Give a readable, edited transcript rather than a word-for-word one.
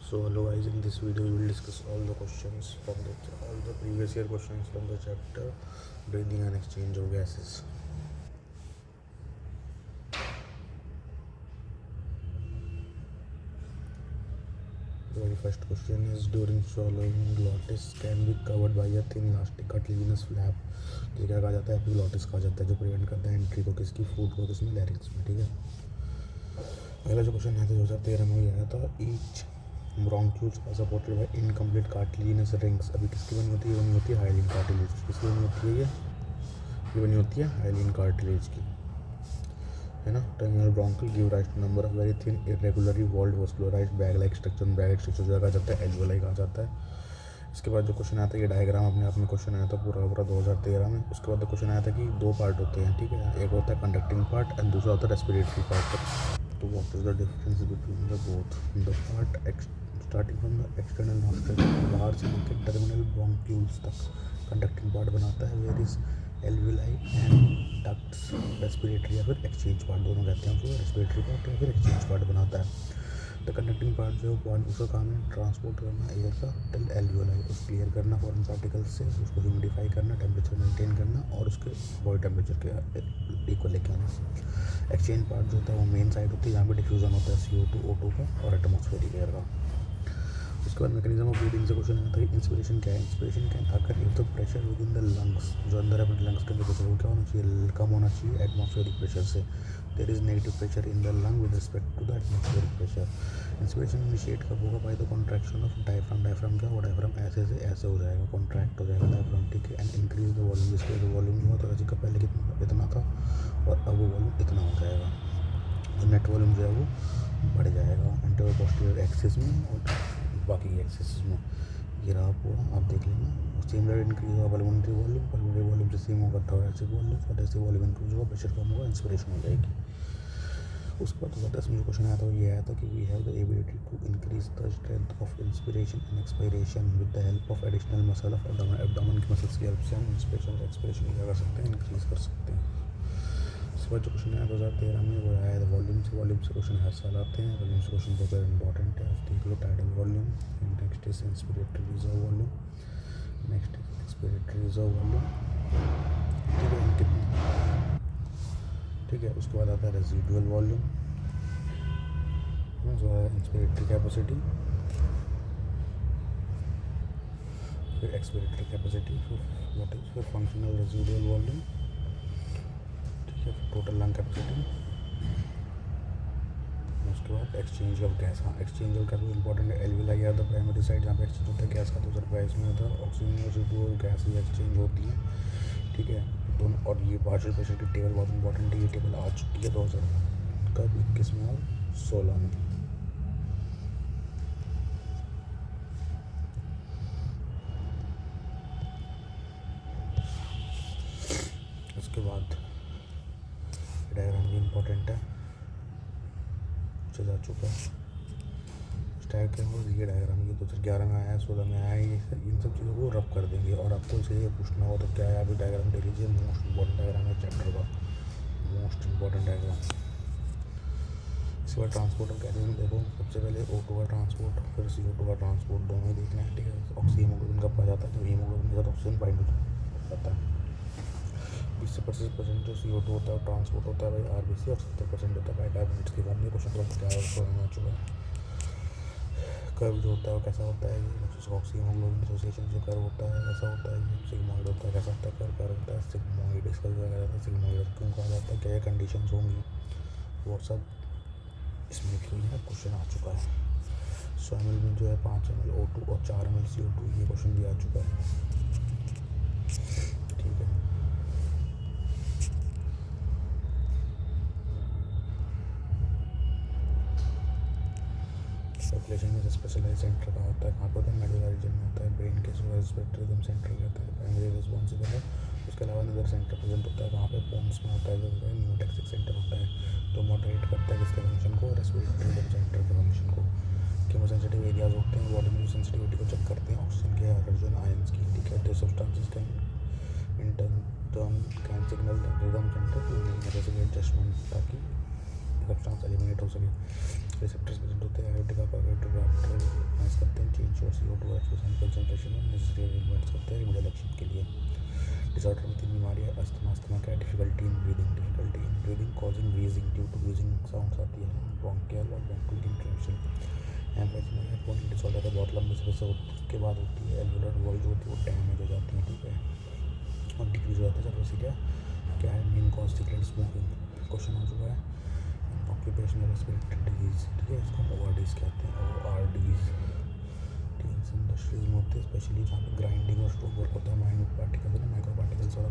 So hello guys, in this video we will discuss all the previous year questions from the chapter breathing and exchange of gases. The very first question is, during swallowing glottis can be covered by a thin elastic cartilaginous flap. ये क्या कहा जाता है? Epiglottis कहा जाता है, जो prevent करता है एंट्री को किसकी, फूड को किसमें, लैरिंक्स में। ठीक है, अगला जो क्वेश्चन है 2013 में आया था, each bronchioles are supported by incomplete cartilaginous rings. अभी किसकी बनी होती है? बनी होती है हाइलिन कार्टिलेज। किसकी बनी होती है? ये बनी होती है हाइलिन कार्टिलेज की, है ना। Terminal bronchial give rise to number of very thin irregularly walled vascularized bag like structure. Bag like structure जो कहा जाता है एल्वियोलाई कहा जाता है। इसके बाद जो क्वेश्चन आता है, ये डायग्राम अपने आप में क्वेश्चन आया था पूरा 2013 में। उसके बाद क्वेश्चन आया था कि दो पार्ट होते हैं, ठीक है, एक होता है कंडक्टिंग पार्ट एंड दूसरा होता है रेस्पिरेटरी पार्ट। तो what is the difference between the both? The part starting from the external nostril बाहर से लेकर टर्मिनल ब्रोंक्यूल्स तक कंडक्टिंग पार्ट बनाता है, where is alveoli and ducts. Respiratory या फिर एक्सचेंज पार्ट दोनों कहते हैं उसको, रेस्पिरेटरी पार्ट या फिर एक्सचेंज पार्ट बनाता है। द कंडक्टिंग पार्ट जो है उसका काम है ट्रांसपोर्ट करना एयर का टिल एल्वियोलाई, उसको क्लियर करना फॉरेन पार्टिकल्स से, उसको ह्यूमिडिफाई करना, टेम्परेचर मेंटेन करना और उसके बॉडी टेम्परेचर के इक्वल लेके आना। एक्सचेंज पार्ट जो होता है वो मेन साइड होती है जहाँ पे डिफ्यूजन होता है CO2 O2 का और एटमॉस्फेरिक एयर का। उसके बाद मैकेनिज्म ऑफ ब्रीदिंग से क्वेश्चन आता है, इंस्पिरेशन क्या है? Inspiration can occur if the pressure with in the lungs, जो अंदर है लंग्स के अंदर प्रेशर वो क्या होना चाहिए? कम होना चाहिए एटमॉस्फेरिक प्रेशर से। There is negative pressure in the lung with respect to the atmospheric pressure. Inspiration initiate कब होगा? By the contraction of diaphragm. Diaphragm क्या होगा? डायफ्राम ऐसे से ऐसे हो जाएगा, कॉन्ट्रैक्ट हो जाएगा डायफ्राम, ठीक है। एंड इंक्रीज द वॉल्यूम, जिसके वजह वॉल्यूम जो होता है पहले कितना इतना था और अब वो वॉल्यूम इतना हो जाएगा, तो नेट वॉल्यूम जो है वो बढ़ जाएगा एंटीरियर पोस्टीरियर एक्सिस में और बाकी एक्सिस में। ये रहा पूरा, आप देख लेना। सिमिलर इंक्रीज होगा पल्मोनरी वॉल्यूम से सेम होगा thoracic volume, thoracic volume increase होगा, प्रेशर कम होगा, इंस्पिरेशन हो जाएगी। उसके बाद 2010 में जो क्वेश्चन आया था वो ये आया था कि we have the ability to increase the strength of inspiration and expiration with the help of additional muscle of abdomen. Abdomen की मसल्स की हेल्प से हम इंस्पिरेशन और एक्सपायरेशन क्या कर सकते हैं? इंक्रीज कर सकते हैं। उसके बाद जो क्वेश्चन आया 2013 में वो आया था वॉल्यूम से क्वेश्चन हर साल आते हैं। वॉल्यूम से क्वेश्चन बहुत ज़्यादा इंपॉर्टेंट है। देख लो, tidal volume, next is inspiratory reserve volume, next is expiratory reserve volume, ठीक है, कितनी, ठीक है। उसके बाद आता है रेजिडुअल वॉल्यूम, जो है इंस्पिरेटरी कैपेसिटी, फिर एक्सपिरेटरी कैपेसिटी, फिर functional residual volume, total lung capacity. उसके बाद एक्सचेंज ऑफ गैस। हाँ, एक्सचेंज ऑफ गैस इंपॉर्टेंट है। एल्वियोलाई या द प्राइमरी साइड जहाँ पे एक्सचेंज होता है गैस का, दूसरा प्राइस में होता है ऑक्सीजन और CO2 और गैस ही एक्सचेंज होती है, ठीक है, दोनों। और ये पार्शियल प्रेशर की टेबल बहुत इंपॉर्टेंट है। ये टेबल आ चुकी है 2021 में और 16 में। उसके बाद डायग्राम भी इम्पोर्टेंट है, जा चुका है। स्टैक है वो, ये डायग्राम ये 2011 में आया है, 16 में आया है। ये इन सब चीज़ों को रब कर देंगे और आपको इसे ये पूछना हो तो क्या है, अभी डायग्राम दे लीजिए। मोस्ट इंपॉर्टेंट डायग्राम है चैप्टर का, मोस्ट इंपॉर्टेंट डायग्राम। इसके बाद ट्रांसपोर्ट ऑफ गैसेज में देखो, सबसे पहले O2 का ट्रांसपोर्ट, फिर CO2 का ट्रांसपोर्ट, दोनों ही देखना है, ठीक है। ऑक्सीजन हीमोग्लोबिन कब पाया जाता है? जब हीमोग्लोबिन के साथ ऑक्सीजन बाइंड हो जाता है। 20% जो CO2 होता है ट्रांसपोर्ट होता है भाई RBC, और 70% होता है बाइकार्बोनेट्स के फॉर्म में। क्वेश्चन तो क्या है उसको आ चुका है। कर्व जो होता है वो कैसा होता है? ये ऑक्सीहीमोग्लोबिन एसोसिएशन जो कर्व होता है वैसा होता है। ये सिग्मोइड होता है, कैसा होता है? कर्व होता है सिग्मोइड। इसका जो कहा जाता है सिग्मोइड क्यों कहा जाता है? क्या क्या कंडीशंस होंगी वो सब इसमें लिखी हुई है, क्वेश्चन आ चुका है। 100 ml में जो है 5 ml O2 और 4 ml CO2, ये क्वेश्चन भी आ चुका है, ठीक है। सर्कुलेशन में स्पेशलाइज सेंटर का होता है, कहाँ पर होता है? मेडुलर रीजन में होता है, ब्रेन के रेस्पिरेटरी रिदम सेंटर कहते हैं, प्राइमरी रिस्पॉन्सिबल है। उसके अलावा नदर सेंटर प्रेजेंट होता है, कहाँ पे? पोन्स में होता है, जो होता है न्यूरोटॉक्सिक सेंटर होता है, तो मॉडरेट करता है किसके फंक्शन को? रेस्पिरेटरी रिदम सेंटर के फंक्शन को। केमोसेंसिटिव एरियाज होते हैं, बॉडी में जो सेंसिटिविटी को चेक करते हैं ऑक्सीजन के, हाइड्रोजन आयंस की, ठीक है। This substances can in turn can signal rhythm centre to necessary adjustment, ताकि सब्सटेंस एलिमिनेट हो सके। रिसेप्टर्स प्रेजेंट होते हैं, एरोटिका, पावेट्रोग्राफ्टर, कंसंट्रेशन में नेसेसरी अरेंजमेंट्स करते हैं रिमोडल एक्शन के लिए। डिसऑर्डर में 3 बीमारियाँ अस्थमा क्या है, difficulty in breathing causing wheezing due to wheezing sounds आती है, ब्रोंकियल और ब्रोंकियल इंफ्लेमेशन। एम्फाइसिमा है पोनियल डिसऑर्डर है, बहुत लंबे समय से उसके बाद होती है, एल्वुलर वॉल्व जो होती है वो डैमेज हो जाती है, ठीक है, और डिक्रीज हो जाता है। सर्वोसिटिया क्या है, main cause cigarette smoking question हो चुका है। ऑक्यूपेशनल रेस्पिरेटरी डिजीज, ठीक है, इसको ORDs कहते हैं, ORDs। टीम्स इंडस्ट्रीज में होते हैं, स्पेशली जहाँ पे ग्राइंडिंग और स्टोन वर्क होता है, माइन्यूट पार्टिकल्स है ना, माइक्रो पार्टिकल्स और